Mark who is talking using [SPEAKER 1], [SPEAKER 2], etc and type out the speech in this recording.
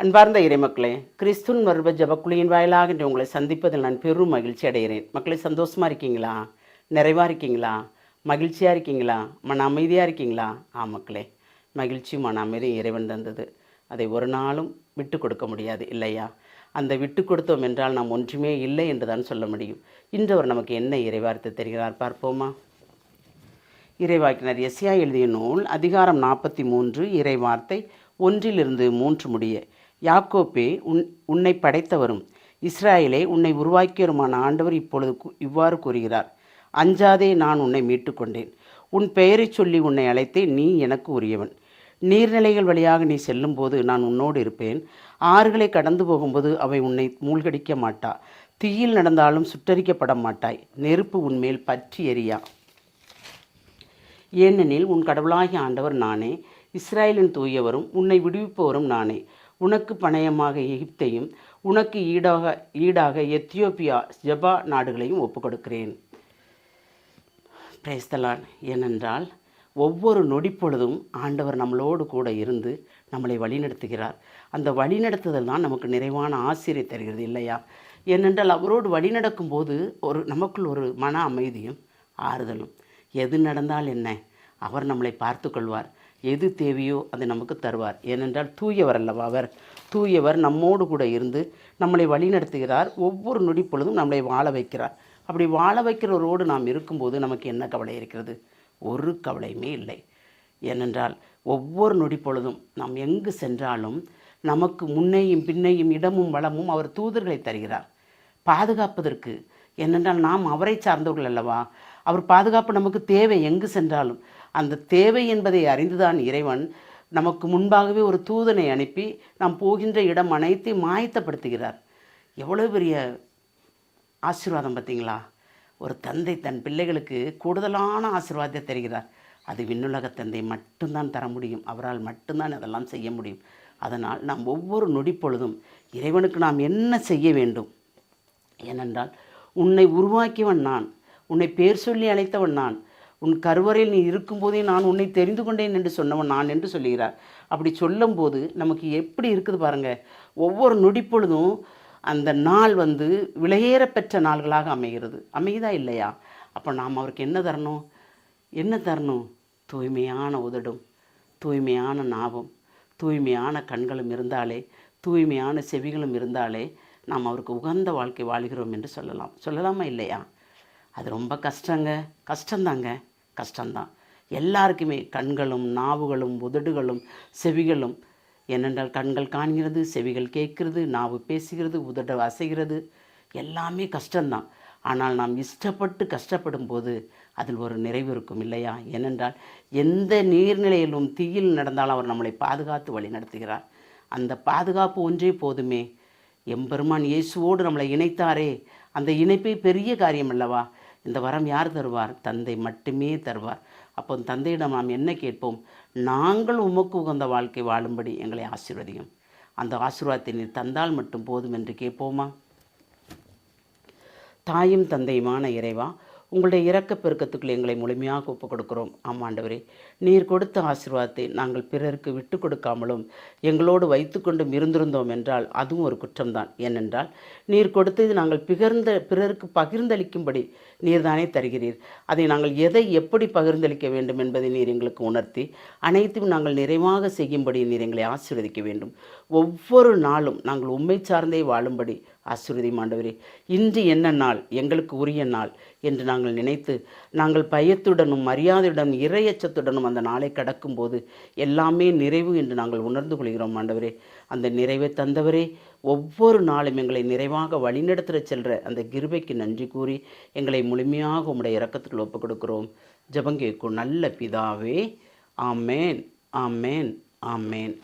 [SPEAKER 1] அன்பார்ந்த இறைமக்களே, கிறிஸ்துவின் மறுப ஜபக்குழியின் வாயிலாக இன்று உங்களை சந்திப்பதில் நான் பெரும் மகிழ்ச்சி அடைகிறேன். மக்களை, சந்தோஷமாக இருக்கீங்களா? நிறைவாக இருக்கீங்களா? மகிழ்ச்சியாக இருக்கீங்களா? மன அமைதியாக இருக்கீங்களா? மக்களே, மகிழ்ச்சியும் மன அமைதியும் இறைவன் தந்தது. அதை ஒரு நாளும் விட்டு கொடுக்க முடியாது இல்லையா? அந்த விட்டு கொடுத்தோம் என்றால் நாம் ஒன்றுமே இல்லை என்று தான் சொல்ல முடியும். இன்று அவர் நமக்கு என்ன இறைவார்த்தை தெரிகிறார் பார்ப்போமா? இறைவாக்கினர் எஸ்யா எழுதிய நூல் அதிகாரம் 43 இறைவார்த்தை 1-3 முடிய. யாக்கோப்பே, உன்னை படைத்தவரும் இஸ்ராயேலே உன்னை உருவாக்கியவருமான ஆண்டவர் இப்பொழுது இவ்வாறு கூறுகிறார்: அஞ்சாதே, நான் உன்னை மீட்டு கொண்டேன். உன் பெயரை சொல்லி உன்னை அழைத்தேன், நீ எனக்கு உரியவன். நீர்நிலைகள் வழியாக நீ செல்லும்போது நான் உன்னோடு இருப்பேன். ஆறுகளை கடந்து போகும்போது அவை உன்னை மூழ்கடிக்க மாட்டா. தீயில் நடந்தாலும் சுட்டரிக்கப்பட மாட்டாய். நெருப்பு உன்மேல் பற்றி எரியா. ஏனெனில் உன் கடவுளாகிய ஆண்டவர் நானே, இஸ்ராயேலின் தூயவரும் உன்னை விடுவிப்பவரும் நானே. உனக்கு பணயமாக எகிப்தையும் உனக்கு ஈடாக எத்தியோப்பியா, ஜெபா நாடுகளையும் ஒப்புக்கொடுக்கிறேன். Praise the Lord. ஏனென்றால் ஒவ்வொரு நொடிப்பொழுதும் ஆண்டவர் நம்மளோடு கூட இருந்து நம்மளை வழிநடத்துகிறார். அந்த வழிநடத்துதல் தான் நமக்கு நிறைவான ஆசிரியை தருகிறது இல்லையா? ஏனென்றால் அவரோடு வழிநடக்கும் போது நமக்குள் ஒரு மன அமைதியும் ஆறுதலும். எது நடந்தால் என்ன, அவர் நம்மளை பார்த்து கொள்வார். எது தேவையோ அதை நமக்கு தருவார். ஏனென்றால் தூயவர் அல்லவா அவர்? தூயவர் நம்மோடு கூட இருந்து நம்மளை வழிநடத்துகிறார். ஒவ்வொரு நொடி பொழுதும் நம்மளை வாழ வைக்கிறார். அப்படி வாழ வைக்கிறவரோடு நாம் இருக்கும்போது நமக்கு என்ன கவலை இருக்கிறது? ஒரு கவலையுமே இல்லை. ஏனென்றால் ஒவ்வொரு நொடி பொழுதும் நாம் எங்கு சென்றாலும் நமக்கு முன்னையும் பின்னையும் இடமும் வளமும் அவர் தூதர்களை தருகிறார் பாதுகாப்பதற்கு. ஏனென்றால் நாம் அவரை சார்ந்தவர்கள் அல்லவா? அவர் பாதுகாப்பு நமக்கு தேவை. எங்கு சென்றாலும் அந்த தேவை என்பதை அறிந்துதான் இறைவன் நமக்கு முன்பாகவே ஒரு தூதனை அனுப்பி நாம் போகின்ற இடம் அனைத்தையும் மாயத்தப்படுத்துகிறார். எவ்வளோ பெரிய ஆசீர்வாதம் பார்த்தீங்களா? ஒரு தந்தை தன் பிள்ளைகளுக்கு கூடுதலான ஆசீர்வாதத்தை தருகிறார். அது விண்ணுலக தந்தை மட்டும்தான் தர முடியும். அவரால் மட்டும்தான் அதெல்லாம் செய்ய முடியும். அதனால் நாம் ஒவ்வொரு நொடி பொழுதும் இறைவனுக்கு நாம் என்ன செய்ய வேண்டும்? ஏனென்றால் உன்னை உருவாக்கியவன் நான், உன்னை பேர் சொல்லி அழைத்தவன் நான், உன் கருவறையில் நீ இருக்கும்போதே நான் உன்னை தெரிந்து கொண்டேன் என்று சொன்னவன் நான் என்று சொல்லுகிறார். அப்படி சொல்லும்போது நமக்கு எப்படி இருக்குது பாருங்கள். ஒவ்வொரு நொடிப்பொழுதும் அந்த நாள் விலையேற பெற்ற நாள்களாக அமையுதா இல்லையா? அப்போ நாம் அவருக்கு என்ன தரணும்? தூய்மையான உதடும், தூய்மையான நாவும், தூய்மையான கண்களும் இருந்தாலே, தூய்மையான செவிகளும் இருந்தாலே நாம் அவருக்கு உகந்த வாழ்க்கை வாழ்கிறோம் என்று சொல்லலாமா இல்லையா? அது ரொம்ப கஷ்டம்தான். எல்லாருக்குமே கண்களும் நாவுகளும் உதடுகளும் செவிகளும். ஏனென்றால் கண்கள் காண்கிறது, செவிகள் கேட்கிறது, நாவு பேசுகிறது, உதடு அசைகிறது. எல்லாமே கஷ்டம்தான். ஆனால் நாம் இஷ்டப்பட்டு கஷ்டப்படும் போது அதில் ஒரு நிறைவு இருக்கும் இல்லையா? ஏனென்றால் எந்த நீர்நிலையிலும் தீயில் நடந்தாலும் அவர் நம்மளை பாதுகாத்து வழி நடத்துகிறார். அந்த பாதுகாப்பு ஒன்றே போதுமே. எம்பெருமான் இயேசுவோடு நம்மளை இணைத்தாரே, அந்த இணைப்பே பெரிய காரியம் அல்லவா? இந்த வரம் யார் தருவார்? தந்தை மட்டுமே தருவார். அப்போ தந்தையிடம் நாம் என்ன கேட்போம்? நாங்கள் உமக்கு உகந்த வாழ்க்கை வாழும்படி எங்களை ஆசீர்வதியும். அந்த ஆசீர்வாதத்தை நீர் தந்தால் மட்டும் போதும் என்று கேட்போமா? தாயும் தந்தையுமான இறைவா, உங்களுடைய இரக்க பெருக்கத்துக்குள் எங்களை முழுமையாக ஒப்புக் கொடுக்கிறோம். ஆமாண்டவரே, நீர் கொடுத்த ஆசீர்வாதத்தை நாங்கள் பிறருக்கு விட்டு கொடுக்காமலும் எங்களோடு வைத்து கொண்டும் இருந்திருந்தோம் என்றால் அதுவும் ஒரு குற்றம்தான். ஏனென்றால் நீர் கொடுத்தது நாங்கள் பிறருக்கு பகிர்ந்தளிக்கும்படி நீர் தானே தருகிறீர். அதை நாங்கள் எதை எப்படி பகிர்ந்தளிக்க வேண்டும் என்பதை நீர் எங்களுக்கு உணர்த்தி அனைத்தும் நாங்கள் நிறைவாக செய்யும்படி நீர் எங்களை ஆசீர்வதிக்க வேண்டும். ஒவ்வொரு நாளும் நாங்கள் உம்மை சார்ந்தே வாழும்படி ஆசீர்வதியும் ஆண்டவரே. இன்று என்ன நாள்? எங்களுக்கு உரிய நாள் என்று நாங்கள் நினைத்து நாங்கள் பயத்துடனும் மரியாதையுடனும் இறையச்சத்துடனும் அந்த நாளை கடக்கும்போது எல்லாமே நிறைவு என்று நாங்கள் உணர்ந்து கொள்கிறோம் ஆண்டவரே. அந்த நிறைவை தந்தவரே, ஒவ்வொரு நாளும் எங்களை நிறைவாக வழிநடத்துகிற செல்கிற அந்த கிருபைக்கு நன்றி கூறி எங்களை முழுமையாக உம்முடைய இரக்கத்துக்குள் ஒப்புக் கொடுக்கிறோம். ஜெபம் கேட்கும் நல்ல பிதாவே. ஆமேன், ஆமேன், ஆமேன்.